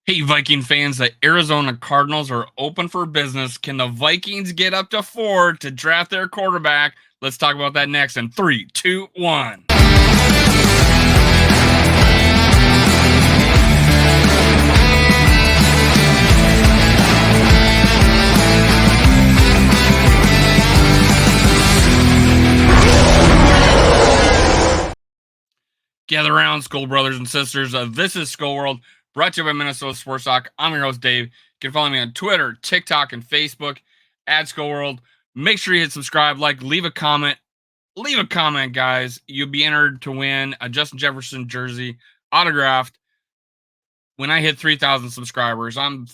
Hey, Viking fans, the Arizona Cardinals are open for business. Can the Vikings get up to 4 to draft their quarterback? Let's talk about that next in 3, 2, 1. Gather around, Skull Brothers and Sisters. This is Skull World, brought to you by Minnesota Sports Talk. I'm your host, Dave. You can follow me on Twitter, TikTok, and Facebook at Skull World. Make sure you hit subscribe, like, leave a comment. Leave a comment, guys. You'll be entered to win a Justin Jefferson jersey autographed when I hit 3,000 subscribers. I'm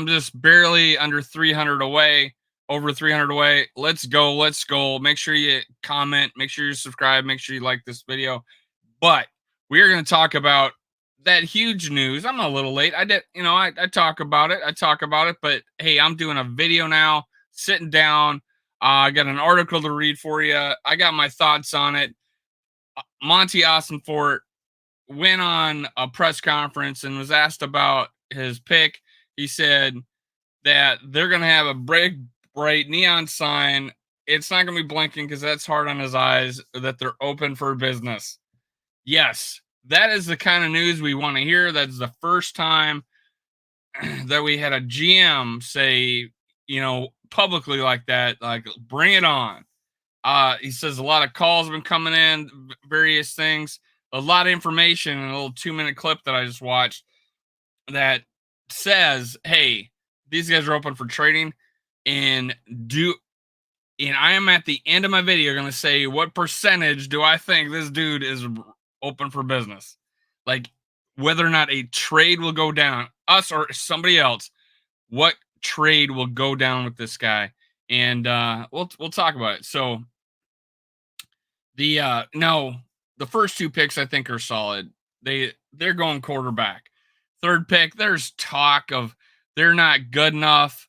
just barely under 300 away, over 300 away. Let's go. Let's go. Make sure you comment. Make sure you subscribe. Make sure you like this video. But we are going to talk about that huge news. I'm a little late. I talk about it. But hey, I'm doing a video now, sitting down. I got an article to read for you. I got my thoughts on it. Monty Ossenfort went on a press conference and was asked about his pick. He said that they're going to have a big, bright neon sign. It's not going to be blinking because that's hard on his eyes, that they're open for business. Yes, that is the kind of news we want to hear. That's the first time that we had a GM say, publicly like that, like, bring it on. He says a lot of calls have been coming in, various things, a lot of information in a little 2-minute clip that I just watched that says, hey, these guys are open for trading. And I am at the end of my video going to say what percentage do I think this dude is open for business. Like, whether or not a trade will go down, us or somebody else, what trade will go down with this guy. And we'll talk about it. So the first two picks I think are solid. They're going quarterback. Third pick, there's talk of they're not good enough.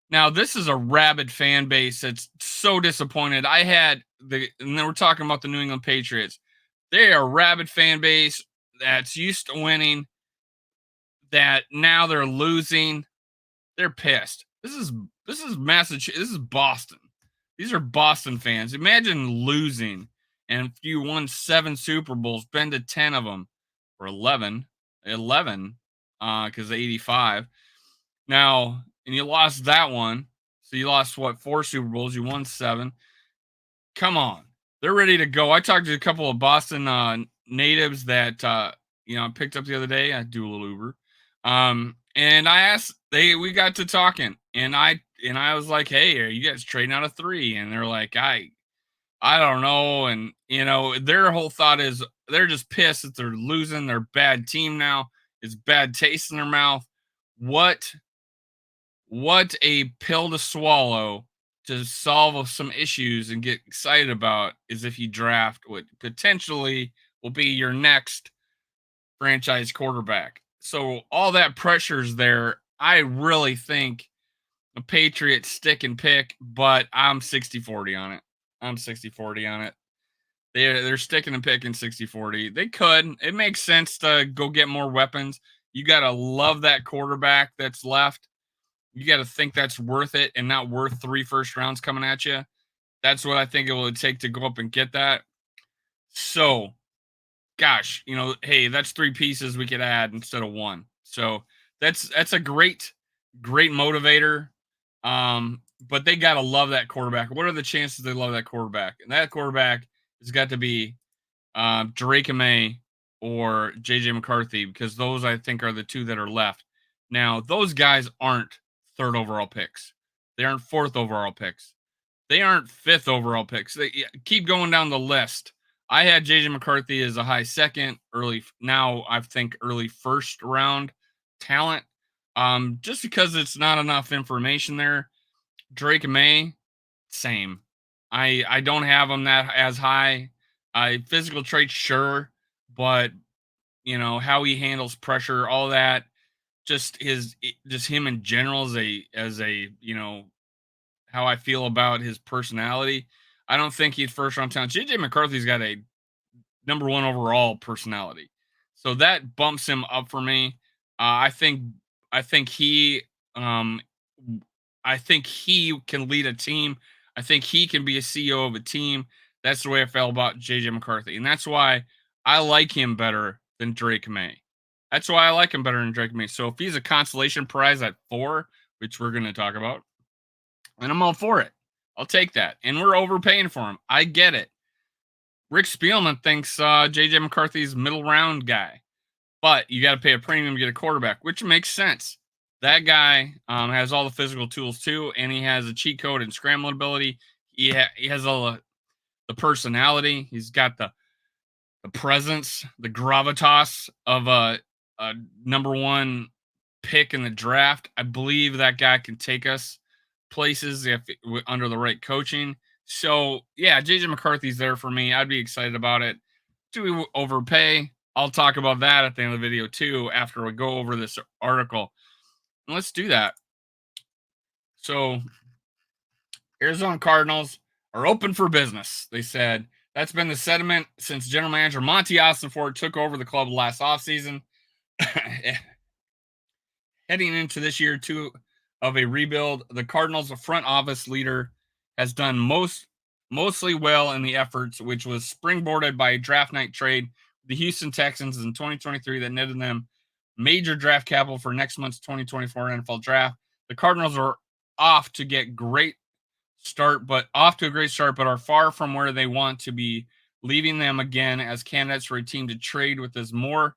Now, this is a rabid fan base that's so disappointed. And then we're talking about the New England Patriots. They are a rabid fan base that's used to winning, that now they're losing. They're pissed. This is Massachusetts. This is Boston. These are Boston fans. Imagine losing, and if you won 7 Super Bowls, been to 10 of them, or 11, because 85. Now, and you lost that one, so you lost what, 4 Super Bowls? You won 7. Come on, they're ready to go. I talked to a couple of Boston natives that I picked up the other day. I do a little Uber, and I asked. We got to talking, and I was like, "Hey, are you guys trading out of 3?" And they're like, I don't know. And their whole thought is they're just pissed that they're losing. Their bad team now. It's bad taste in their mouth. What a pill to swallow to solve some issues and get excited about is if you draft what potentially will be your next franchise quarterback. So all that pressure's there. I really think the Patriots stick and pick, but I'm 60-40 on it. I'm 60-40 on it. They're sticking and picking 60-40. They could. It makes sense to go get more weapons. You got to love that quarterback that's left. You got to think that's worth it and not worth 3 first rounds coming at you. That's what I think it will take to go up and get that. So, gosh, hey, that's 3 pieces we could add instead of 1. So that's a great motivator. But they got to love that quarterback. What are the chances they love that quarterback? And that quarterback has got to be Drake May or JJ McCarthy, because those I think are the 2 that are left. Now, those guys aren't 3rd overall picks. They aren't 4th overall picks. They aren't 5th overall picks. They keep going down the list. I had JJ McCarthy as a high 2nd, now I think early 1st round talent. Just because it's not enough information there. Drake May, same. I don't have him that as high. Physical traits, sure, but how he handles pressure, all that, just him in general as a how I feel about his personality. I don't think he's first round talent. JJ McCarthy's got a number 1 overall personality, so that bumps him up for me. I think I think he um I think he can lead a team. I think he can be a CEO of a team. That's the way I felt about JJ McCarthy. And that's why I like him better than Drake May. That's why I like him better than Drake May. So if he's a consolation prize at 4, which we're going to talk about, and I'm all for it. I'll take that. And we're overpaying for him. I get it. Rick Spielman thinks JJ McCarthy's middle round guy, but you got to pay a premium to get a quarterback, which makes sense. That guy has all the physical tools too, and he has a cheat code and scrambling ability. He has all the personality. He's got the presence, the gravitas of a number one pick in the draft. I believe that guy can take us places if under the right coaching. So yeah, JJ McCarthy's there for me. I'd be excited about it. Do we overpay? I'll talk about that at the end of the video too after we go over this article. Let's do that. So Arizona Cardinals are open for business. They said that's been the sentiment since general manager Monty Ossenfort took over the club last offseason. Heading into this year two of a rebuild, the Cardinals' front office leader has done mostly well in the efforts, which was springboarded by a draft night trade with the Houston Texans in 2023 that netted them major draft capital for next month's 2024 NFL draft. The Cardinals are off to get great start, but off to a great start, but are far from where they want to be, leaving them again as candidates for a team to trade with as more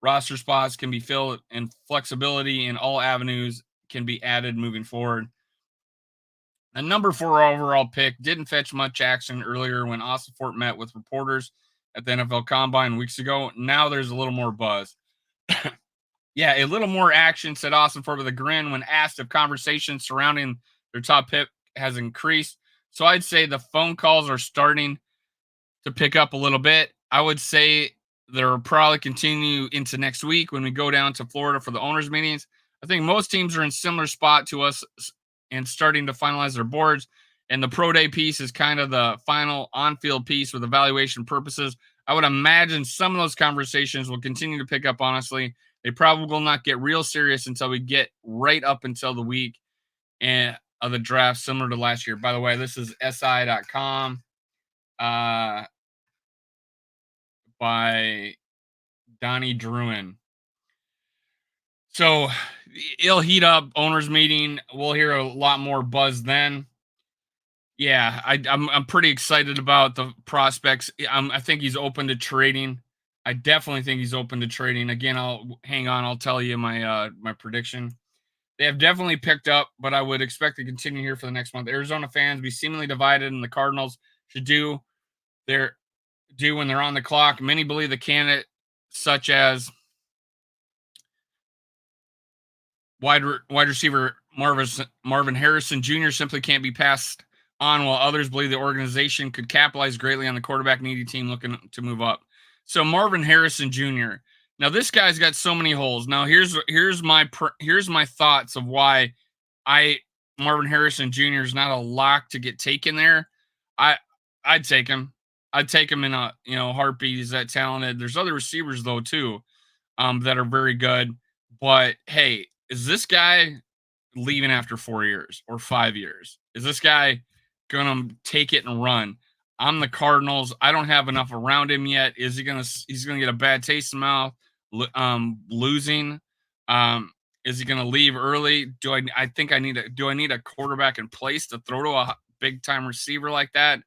roster spots can be filled and flexibility in all avenues can be added moving forward. The number 4 overall pick didn't fetch much action earlier when Austin Fort met with reporters at the NFL Combine weeks ago. Now there's a little more buzz. Yeah, a little more action, said Austin Fort with a grin when asked if conversations surrounding their top pick has increased. So I'd say the phone calls are starting to pick up a little bit. I would say they'll probably continue into next week when we go down to Florida for the owners' meetings. I think most teams are in similar spot to us and starting to finalize their boards. And the pro day piece is kind of the final on-field piece with evaluation purposes. I would imagine some of those conversations will continue to pick up, honestly. They probably will not get real serious until we get right up until the week and of the draft, similar to last year. By the way, this is SI.com by Donnie Druin. So it'll heat up owners meeting. We'll hear a lot more buzz then. Yeah, I'm pretty excited about the prospects. I think he's open to trading. I definitely think he's open to trading. Again, I'll hang on. I'll tell you my prediction. They have definitely picked up, but I would expect to continue here for the next month. Arizona fans be seemingly divided, and the Cardinals should do their do when they're on the clock. Many believe the candidate, such as wide receiver Marvin Harrison Jr., simply can't be passed on, while others believe the organization could capitalize greatly on the quarterback needy team looking to move up. So Marvin Harrison Jr. Now this guy's got so many holes. Now here's my thoughts of why I Marvin Harrison Jr. is not a lock to get taken there. I I'd take him. I'd take him in a heartbeat. He's that talented. There's other receivers though too, that are very good. But hey, is this guy leaving after 4 years or 5 years? Is this guy gonna take it and run? I'm the Cardinals. I don't have enough around him yet. Is he gonna? He's gonna get a bad taste in the mouth, losing. Is he gonna leave early? Do I think I need a? Do I need a quarterback in place to throw to a big time receiver like that?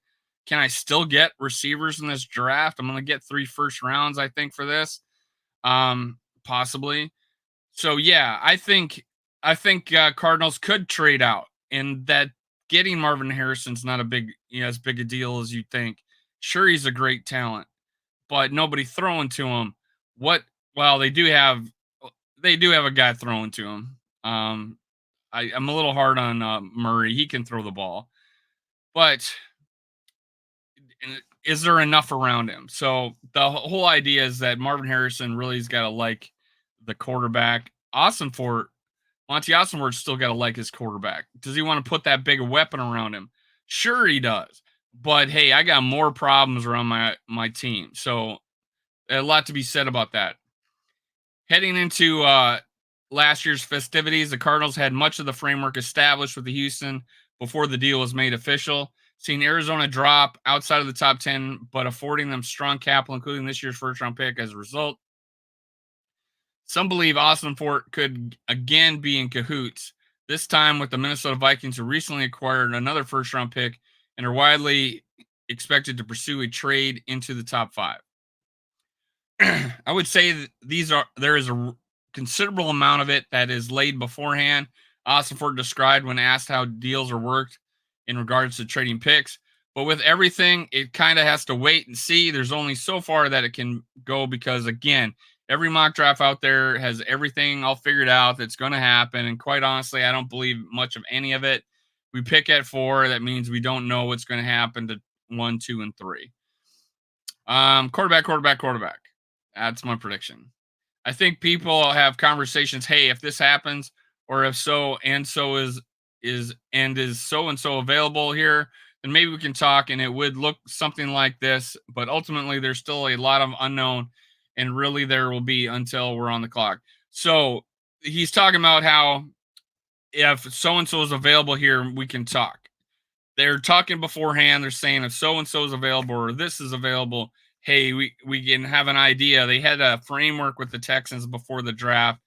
Can I still get receivers in this draft? I'm gonna get 3 first rounds, I think, for this. Possibly. So yeah, I think Cardinals could trade out, and that getting Marvin Harrison's not a big as big a deal as you think. Sure, he's a great talent, but nobody throwing to him. What? Well, they do have a guy throwing to him. I'm a little hard on Murray. He can throw the ball, but is there enough around him? So the whole idea is that Marvin Harrison really has got to like the quarterback. Monty Ossenworth's still got to like his quarterback. Does he want to put that big a weapon around him? Sure, he does. But hey, I got more problems around my team. So a lot to be said about that. Heading into last year's festivities, the Cardinals had much of the framework established with the Houston before the deal was made official. Seeing Arizona drop outside of the top 10, but affording them strong capital, including this year's first round pick as a result. Some believe Austin Fort could again be in cahoots, this time with the Minnesota Vikings, who recently acquired another first round pick and are widely expected to pursue a trade into the top five. I would say that there is a considerable amount of it that is laid beforehand. Austin Ford described when asked how deals are worked in regards to trading picks. But with everything, it kind of has to wait and see. There's only so far that it can go because, again, every mock draft out there has everything all figured out that's going to happen. And quite honestly, I don't believe much of any of it. We pick at 4. That means we don't know what's going to happen to 1, 2, and 3. Quarterback. That's my prediction. I think people have conversations. Hey, if this happens, or if so and so is so and so available here, then maybe we can talk. And it would look something like this. But ultimately, there's still a lot of unknown, and really there will be until we're on the clock. So he's talking about how if so and so is available here, we can talk. They're talking beforehand. They're saying if so and so is available or this is available, hey, we can have an idea. They had a framework with the Texans before the draft.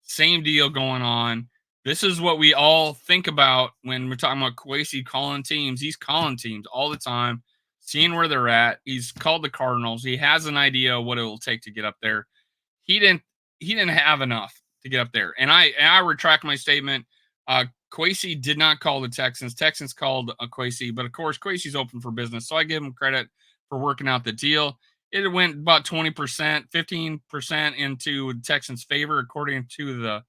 Same deal going on. This is what we all think about when we're talking about Kwesi calling teams. He's calling teams all the time, seeing where they're at. He's called the Cardinals. He has an idea of what it will take to get up there. He didn't he didn't have enough to get up there. And I retract my statement. Kwesi did not call the Texans. Texans called Kwesi, but of course Kwesi's open for business, so I give him credit for working out the deal. It went about 20%, 15% into Texans' favor, according to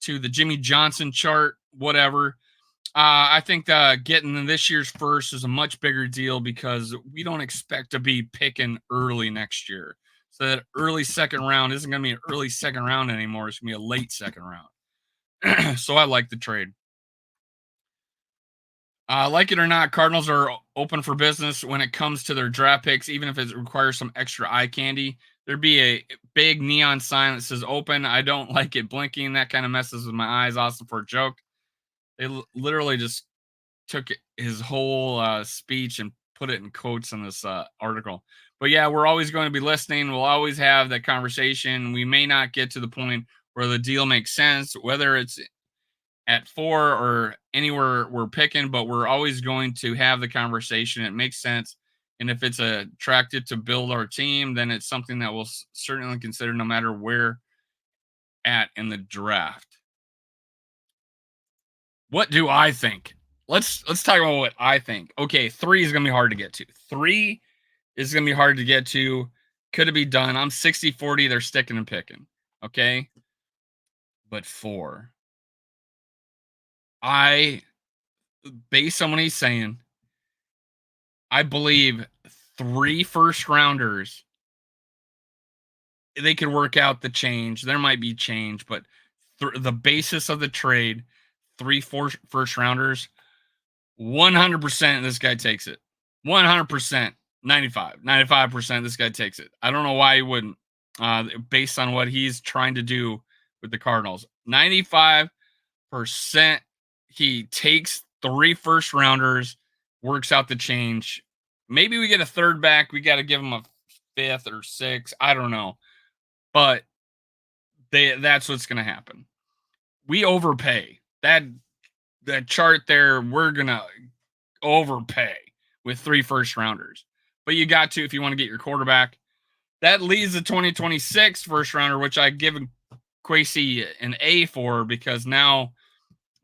the Jimmy Johnson chart. Whatever. I think getting this year's first is a much bigger deal because we don't expect to be picking early next year. So that early second round isn't going to be an early second round anymore. It's going to be a late second round. So I like the trade. Like it or not, Cardinals are open for business when it comes to their draft picks, even if it requires some extra eye candy. There'd be a big neon sign that says open. I don't like it blinking. That kind of messes with my eyes. Austin for a joke. They literally just took his whole speech and put it in quotes in this article. But yeah, we're always going to be listening. We'll always have that conversation. We may not get to the point where the deal makes sense, whether it's at 4 or anywhere we're picking, but we're always going to have the conversation. It makes sense. And if it's attractive to build our team, then it's something that we'll certainly consider no matter where at in the draft. What do I think? Let's talk about what I think. Okay, 3 is gonna be hard to get to. 3 is gonna be hard to get to. Could it be done? I'm 60-40. They're sticking and picking. Okay. But 4. I based on what he's saying, I believe 3 first rounders, they could work out the change. There might be change, but the basis of the trade, 3 first rounders, 100% this guy takes it. 100%, 95% this guy takes it. I don't know why he wouldn't, based on what he's trying to do with the Cardinals. 95% he takes 3 first rounders, works out the change. Maybe we get a third back. We got to give him a 5th or 6th. I don't know. But that's what's going to happen. We overpay. That chart there, we're going to overpay with 3 first rounders. But you got to if you want to get your quarterback. That leaves the 2026 first rounder, which I give Kwesi an A for because now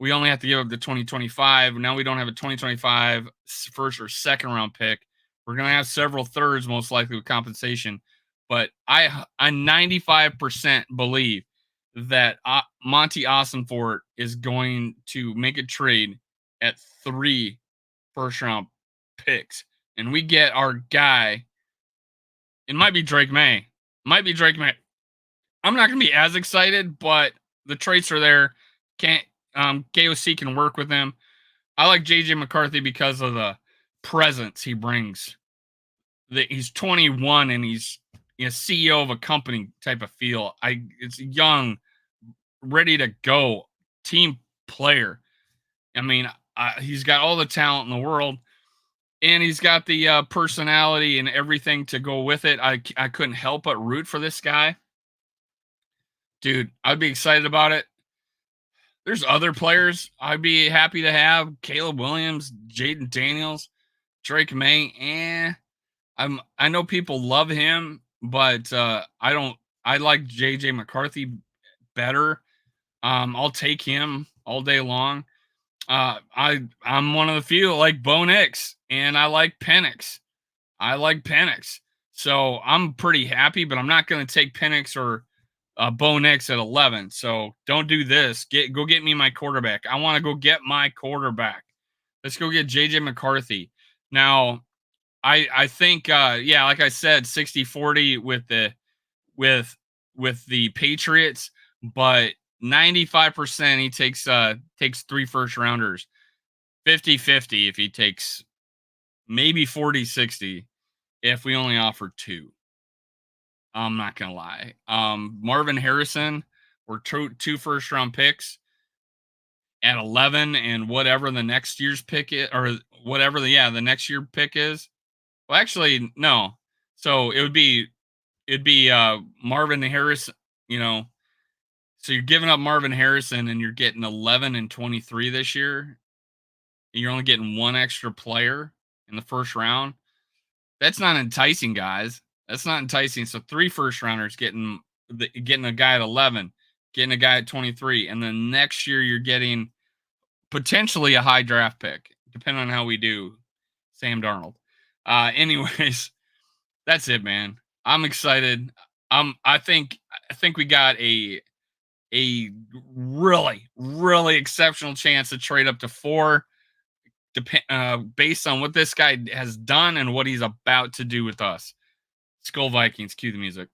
we only have to give up the 2025. Now we don't have a 2025 first or second round pick. We're going to have several thirds most likely with compensation. But I 95% believe that Monty Ossenfort is going to make a trade at 3 first round picks. And we get our guy. It might be Drake May. I'm not going to be as excited, but the traits are there. Can't KOC can work with him. I like JJ McCarthy because of the presence he brings. He's 21 and he's CEO of a company type of feel. It's young, ready to go team player. I mean, he's got all the talent in the world, and he's got the personality and everything to go with it. I couldn't help but root for this guy, dude. I'd be excited about it. There's other players I'd be happy to have: Caleb Williams, Jaden Daniels, Drake May. I know people love him, but I don't. I like JJ McCarthy better. I'll take him all day long. I'm one of the few like Bo Nix, and I like Penix. I like Penix. So I'm pretty happy, but I'm not going to take Penix or Bo Nix at 11. So don't do this. Go get me my quarterback. I want to go get my quarterback. Let's go get JJ McCarthy. Now, I think yeah, like I said, 60-40 with with the Patriots, but 95% he takes 3 first rounders. 50-50 if he takes, maybe 40-60 if we only offer 2. I'm not gonna lie. Marvin Harrison or two first round picks at 11, and whatever the next year's pick is, or whatever the next year pick is. Well, actually, no. So it'd be Marvin Harrison. You know, so you're giving up Marvin Harrison, and you're getting 11 and 23 this year. And you're only getting one extra player in the first round. That's not enticing, guys. That's not enticing. So 3 first rounders getting a guy at 11, getting a guy at 23, and then next year you're getting potentially a high draft pick, depending on how we do Sam Darnold. Anyways, that's it, man. I'm excited. I think we got a really exceptional chance to trade up to 4, based on what this guy has done and what he's about to do with us. Skull Vikings, cue the music.